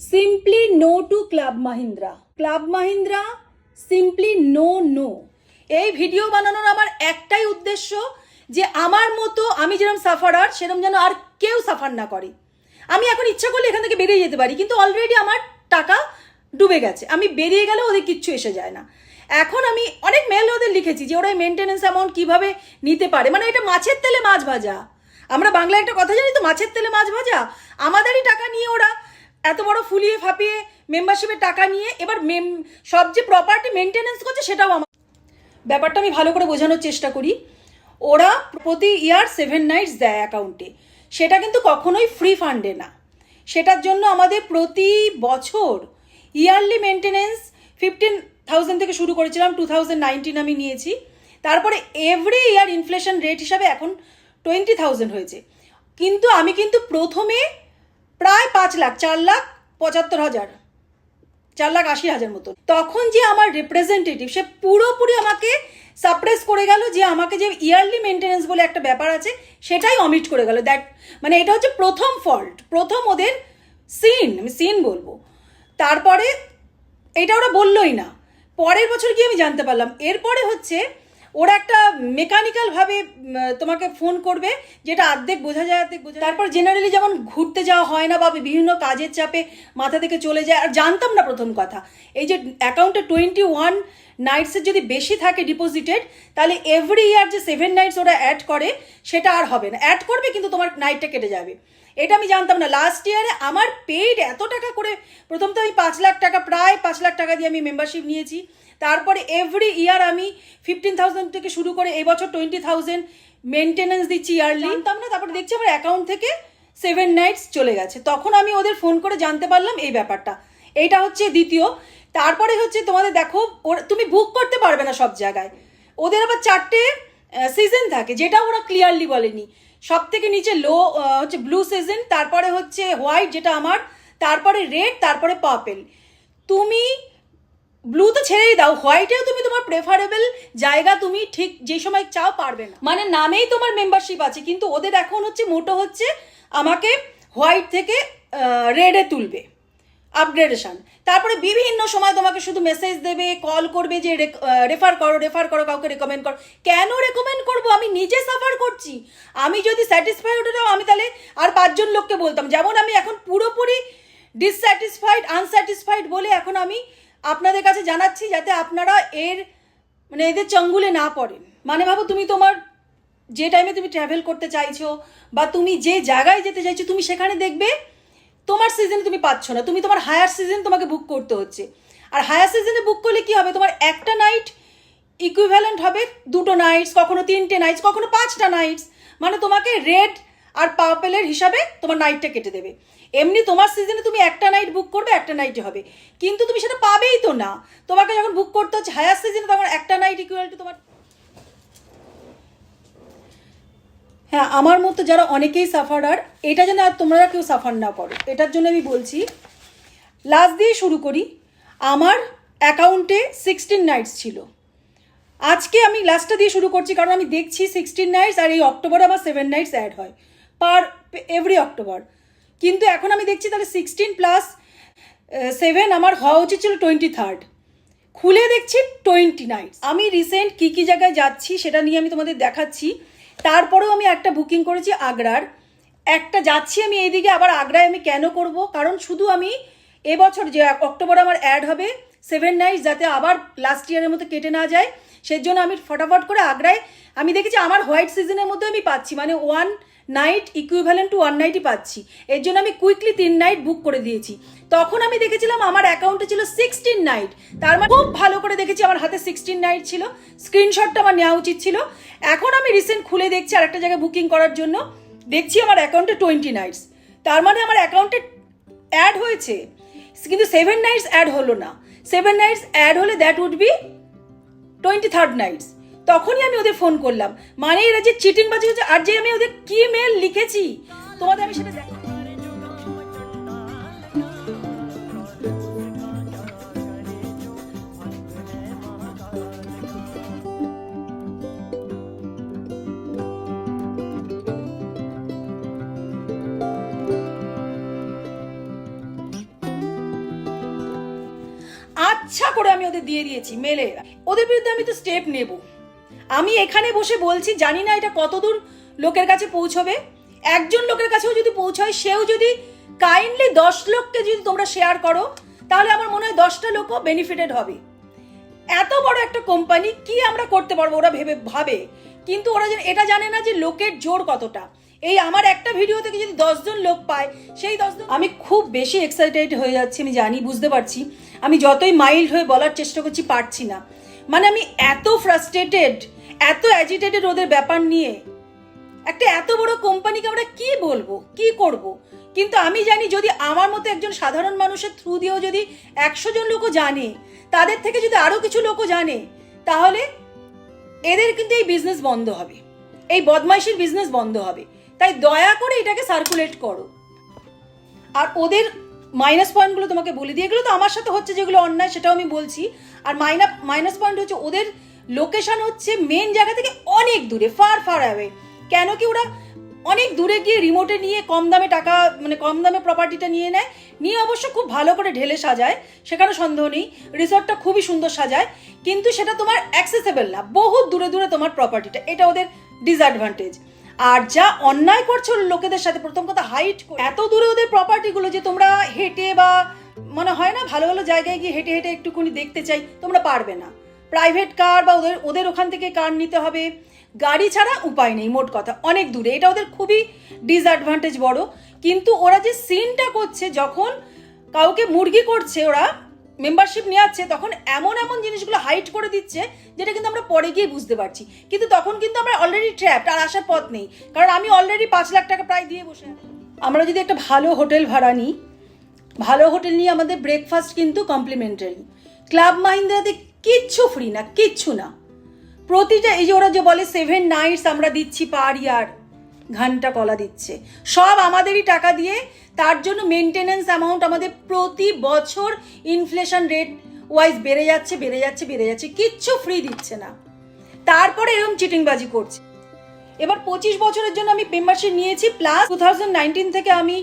Simply no to club Mahindra. Club Mahindra simply no no. এই video বানানোর আমার একটাই উদ্দেশ্য যে আমার মতো আমি যেরকম সাফারার সেরকম যেন আর কেউ সাফার না করে। আমি এখন ইচ্ছা করলে এখান থেকে বেরিয়ে যেতে পারি, কিন্তু অলরেডি আমার টাকা ডুবে গেছে। আমি বেরিয়ে গেলে ওদের কিচ্ছু এসে যায় না। এখন আমি অনেক মেল ওদের লিখেছি যে ওরা মেনটেন্যান্স অ্যামাউন্ট কীভাবে নিতে পারে, মানে এটা মাছের তেলে মাছ ভাজা। আমরা বাংলায় একটা কথা জানি তো, মাছের তেলে মাছ ভাজা। আমাদেরই টাকা নিয়ে ওরা এত বড় ফুলিয়ে ফাঁপিয়ে মেম্বারশিপের টাকা নিয়ে এবার সব যে প্রপার্টি মেনটেন্যান্স করছে সেটাও আমার। ব্যাপারটা আমি ভালো করে বোঝানোর চেষ্টা করি। ওরা প্রতি ইয়ার 7 নাইটস দেয় অ্যাকাউন্টে, সেটা কিন্তু কখনোই ফ্রি ফান্ডে না। সেটার জন্য আমাদের প্রতি বছর ইয়ারলি মেনটেন্যান্স 15,000 থেকে শুরু করেছিলাম, 2019 আমি নিয়েছি। তারপরে এভরি ইয়ার ইনফ্লেশন রেট হিসাবে এখন 20,000 হয়েছে। কিন্তু আমি কিন্তু প্রথমে প্রায় 5 লাখ, 4,75,000, 4,80,000 মতো। তখন যে আমার রিপ্রেজেন্টেটিভ সে পুরোপুরি আমাকে সাপ্রেস করে গেল, যে আমাকে যে ইয়ারলি মেনটেন্যান্স বলে একটা ব্যাপার আছে সেটাই অমিট করে গেল। দ্যাট মানে এটা হচ্ছে প্রথম ফল্ট, প্রথম ওদের আমি সিন বলবো। তারপরে এটা ওরা বললোই না। পরের বছর গিয়ে আমি জানতে পারলাম। এরপরে হচ্ছে ওরা একটা মেকানিক্যালভাবে তোমাকে ফোন করবে, যেটা অর্ধেক বোঝা যায় অর্ধেক বোঝা। তারপর জেনারেলি যেমন ঘুরতে যাওয়া হয় না বা বিভিন্ন কাজের চাপে মাথা থেকে চলে যায়। আর জানতাম না প্রথম কথা, এই যে অ্যাকাউন্টে 21 নাইটসের যদি বেশি থাকে ডিপোজিটেড, তাহলে এভরি ইয়ার যে 7 নাইটস ওরা অ্যাড করে সেটা আর হবে না। অ্যাড করবে কিন্তু তোমার নাইটটা কেটে যাবে। এটা আমি জানতাম না। লাস্ট ইয়ারে আমার পেইড এত টাকা করে, প্রথম তো আমি 5 লাখ টাকা, প্রায় 5 লাখ টাকা দিয়ে আমি মেম্বারশিপ নিয়েছি। তারপরে এভরি ইয়ার আমি 15,000 থেকে শুরু করে এই বছর 20,000 মেনটেন্যান্স দিচ্ছি ইয়ারলি। জানতাম না। তারপরে দেখছি আমার অ্যাকাউন্ট থেকে 7 নাইটস চলে গেছে। তখন আমি ওদের ফোন করে জানতে পারলাম এই ব্যাপারটা। এইটা হচ্ছে দ্বিতীয়। তারপরে হচ্ছে তোমাদের দেখো, তুমি বুক করতে পারবে না সব জায়গায়। ওদের আবার 4টে সিজন থাকে, যেটা ওরা ক্লিয়ারলি বলেনি। সব থেকে নিচে লো হচ্ছে ব্লু সিজন, তারপরে হচ্ছে হোয়াইট যেটা আমার, তারপরে রেড, তারপরে পার্পেল। তুমি ব্লু তো ছেড়েই দাও, হোয়াইটেও তুমি তোমার প্রেফারেবল জায়গা তুমি ঠিক যে সময় চাও পারবে না। মানে নামেই তোমার মেম্বারশিপ আছে, কিন্তু ওদের এখন হচ্ছে মোটো হচ্ছে আমাকে হোয়াইট থেকে রেডে তুলবে, আপগ্রেডেশন। তারপরে বিভিন্ন সময় তোমাকে শুধু মেসেজ দেবে, কল করবে যে রেফার করো, কাউকে রেকমেন্ড করো। কেন রেকমেন্ড করবো? আমি নিজে সাফার করছি। আমি যদি স্যাটিসফাইড হতাম আমি তাহলে আর 5 জন লোককে বলতাম। যেমন আমি এখন পুরোপুরি ডিসস্যাটিসফাইড, আনস্যাটিসফাইড বলে এখন আমি আপনাদের কাছে জানাচ্ছি, যাতে আপনারা এদের চঙ্গুলে না পড়েন। মানে ভাবো, তুমি তোমার যে টাইমে তুমি ট্রাভেল করতে চাইছো বা তুমি যে জায়গায় যেতে চাইছো, তুমি সেখানে দেখবে তোমার সিজনে তুমি পাচ্ছ না, তুমি তোমার হায়ার সিজন তোমাকে বুক করতে হচ্ছে। আর হায়ার সিজনে বুক করলে কি হবে, তোমার একটা নাইট ইকুইভ্যালেন্ট হবে 2টো নাইটস, কখনো 3টে নাইটস, কখনো 5টা নাইটস। মানে তোমাকে রেড আর পার্পেলের হিসাবে তোমার নাইটটা কেটে দেবে। এমনি তোমার সিজনে তুমি একটা নাইট বুক করবে, একটা নাইটে হবে, কিন্তু তুমি সেটা পাবেই তো না। তোমাকে যখন বুক করতে হচ্ছে হায়ার সিজনে, তখন একটা নাইট ইকুয়াল টু তোমার। হ্যাঁ, আমার মতো যারা অনেকেই সাফারার, এটা যেন আর তোমরা কেউ সাফার না করো, এটার জন্য আমি বলছি। লাস্ট দিয়ে শুরু করি। আমার অ্যাকাউন্টে 16 নাইটস ছিল। আজকে আমি লাস্টটা দিয়ে শুরু করছি, কারণ আমি দেখছি 16 নাইটস, আর এই অক্টোবরে আমার 7 নাইটস অ্যাড হয় পার এভরি অক্টোবর। কিন্তু এখন আমি দেখছি তাহলে 16 প্লাস 7 আমার হওয়া উচিত ছিল 23rd। খুলে দেখছি 20 নাইটস। আমি রিসেন্ট কী জায়গায় যাচ্ছি সেটা নিয়ে আমি তোমাদের দেখাচ্ছি। তারপরেও আমি একটা বুকিং করেছি আগ্রার, একটা যাচ্ছি আমি এইদিকে। আবার আগ্রায় আমি কেন করব? কারণ শুধু আমি এবছর যে অক্টোবরে আমার অ্যাড হবে 7 নাইটস, যাতে আবার লাস্ট ইয়ারের মতো কেটে না যায়, সেই জন্য আমি ফটাফট করে আগ্রায়। আমি দেখেছি আমার হোয়াইট সিজনের মধ্যে আমি পাচ্ছি, মানে 1 নাইট ইকুইভ্যালেন্ট টু 1 নাইটই পাচ্ছি। এর জন্য আমি কুইকলি 3 নাইট বুক করে দিয়েছি। তখন আমি দেখেছিলাম আমার অ্যাকাউন্টে ছিল 16 নাইট। তার মানে খুব ভালো করে দেখেছি আমার হাতে 16 নাইট ছিল। স্ক্রিনশটটা আমার নেওয়া উচিত ছিল। এখন আমি রিসেন্ট খুলে দেখছি আরেকটা জায়গায় বুকিং করার জন্য, দেখছি আমার অ্যাকাউন্টে 20 নাইটস। তার মানে আমার অ্যাকাউন্টে অ্যাড হয়েছে, কিন্তু 7 নাইটস অ্যাড হলো না। 7 নাইটস অ্যাড হলে that would be 23rd nights. তখনই আমি ওদের ফোন করলাম। মানে এরা যে চিটিং বাজি হচ্ছে। আর যে আমি ওদের কি মেল লিখেছি তোমাদের আমি সেটা দেখ। আচ্ছা করে আমি ওদের দিয়ে দিয়েছি মেলে। ওদের বিরুদ্ধে আমি তো স্টেপ নেব। আমি এখানে বসে বলছি, জানি না এটা কতদূর লোকের কাছে পৌঁছবে। একজন লোকের কাছেও যদি পৌঁছায়, সেও যদি কাইন্ডলি 10 লোককে যদি তোমরা শেয়ার করো, তাহলে আমার মনে হয় 10টা লোকও বেনিফিটেড হবে। এত বড় একটা কোম্পানি, কি আমরা করতে পারবো ওরা ভাবে, কিন্তু ওরা এটা জানে না যে লোকের জোর কতটা। এই আমার একটা ভিডিও থেকে যদি 10 জন লোক পায়, সেই 10 জন, আমি খুব বেশি এক্সাইটেড হয়ে যাচ্ছি, আমি জানি, বুঝতে পারছি। আমি যতই মাইল্ড হয়ে বলার চেষ্টা করছি, পারছি না। মানে আমি এত ফ্রাস্ট্রেটেড, এত অ্যাজিটেটেড ওদের ব্যাপার নিয়ে। একটা এত বড় কোম্পানিকে আমরা কি বলবো, কি করব। কিন্তু আমি জানি, যদি আমার মতো একজন সাধারণ মানুষের থ্রু দিয়েও যদি 100 জন লোকও জানে, তাদের থেকে যদি আরো কিছু লোকও জানে, তাহলে এদের কিন্তু এই বিজনেস বন্ধ হবে, এই বদমাইশির বিজনেস বন্ধ হবে। তাই দয়া করে এটাকে সার্কুলেট করো। আর ওদের মাইনাস পয়েন্টগুলো তোমাকে বলে দিই। এগুলো তো আমার সাথে হচ্ছে, যেগুলো অন্যায় সেটাও আমি বলছি। আর মাইনাস পয়েন্ট হচ্ছে, ওদের লোকেশন হচ্ছে মেন জায়গা থেকে অনেক দূরে, ফার ফার অ্যাওয়ে। কেন কি ওরা অনেক দূরে গিয়ে রিমোটে নিয়ে কম দামে টাকা, মানে কম দামে প্রপার্টিটা নিয়ে নেয়, নিয়ে অবশ্য খুব ভালো করে ঢেলে সাজায়, সেখানে সন্দেহ নেই। রিসর্টটা খুবই সুন্দর সাজায়, কিন্তু সেটা তোমার অ্যাক্সেসেবল না, বহুত দূরে দূরে তোমার প্রপার্টিটা। এটা ওদের ডিসঅ্যাডভান্টেজ। আর যা অন্যায় করছো লোকেদের সাথে, প্রথম কথা হাইট, এত দূরে ওদের প্রপার্টিগুলো যে তোমরা হেঁটে বা মনে হয় না ভালো ভালো জায়গায় গিয়ে হেঁটে হেঁটে একটুখানি দেখতে চাই, তোমরা পারবে না। প্রাইভেট কার বা ওদের ওখান থেকে কার নিতে হবে, গাড়ি ছাড়া উপায় নেই। মোট কথা অনেক দূরে, এটা ওদের খুবই ডিসঅ্যাডভান্টেজ বড়। কিন্তু ওরা যে সিনটা করছে, যখন কাউকে মুরগি করছে, ওরা মেম্বারশিপ নিয়ে আসছে, তখন এমন এমন জিনিসগুলো হাইড করে দিচ্ছে, যেটা কিন্তু আমরা পরে গিয়ে বুঝতে পারছি। কিন্তু তখন কিন্তু আমরা অলরেডি ট্র্যাপড, আর আসার পথ নেই। কারণ আমি অলরেডি 5 লাখ টাকা প্রায় দিয়ে বসে আছি। আমরা যদি একটা ভালো হোটেল ভাড়া নিই, ভালো হোটেল নিয়ে আমাদের ব্রেকফাস্ট কিন্তু কমপ্লিমেন্টারি। ক্লাব মাহিন্দ্রাতে কিচ্ছু ফ্রি না, কিচ্ছু না। প্রতিটা, এই যে ওরা যে বলে 7 নাইটস আমরা দিচ্ছি পার ইয়ার, ঘন্টা কলা দিচ্ছে, সব আমাদেরই টাকা দিয়ে। তার জন্য মেনটেনেন্স অ্যামাউন্ট আমাদের প্রতি বছর ইনফ্লেশন রেট ওয়াইজ বেড়ে যাচ্ছে, বেড়ে যাচ্ছে, বেড়ে যাচ্ছে। কিচ্ছু ফ্রি দিচ্ছে না, তারপরে এরকম চিটিংবাজি করছে। এবার 25 বছরের জন্য আমি মেম্বারশিপ নিয়েছি, প্লাস 2019 থেকে আমি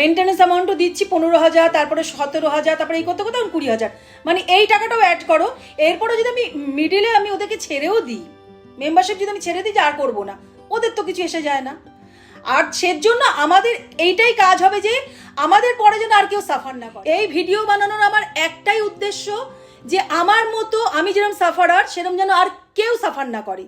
মেনটেনেন্স অ্যামাউন্টও দিচ্ছি 15,000, তারপরে 17,000, তারপরে এই কত 20,000। মানে এই টাকাটাও অ্যাড করো। এরপরে যদি আমি মিডিলে আমি ওদেরকে ছেড়েও দিই, মেম্বারশিপ যদি আমি ছেড়ে দিই যে আর করবো না, ওদের তো কিছু এসে যায় না। আর সেজন্য আমাদের এইটাই কাজ হবে যে আমাদের পরে যেন আর কেউ সাফার না করে। এই ভিডিও বানানোর আমার একটাই উদ্দেশ্য, যে আমার মতো আমি যেরকম সাফারার, সেরকম যেন আর কেউ সাফার না করে।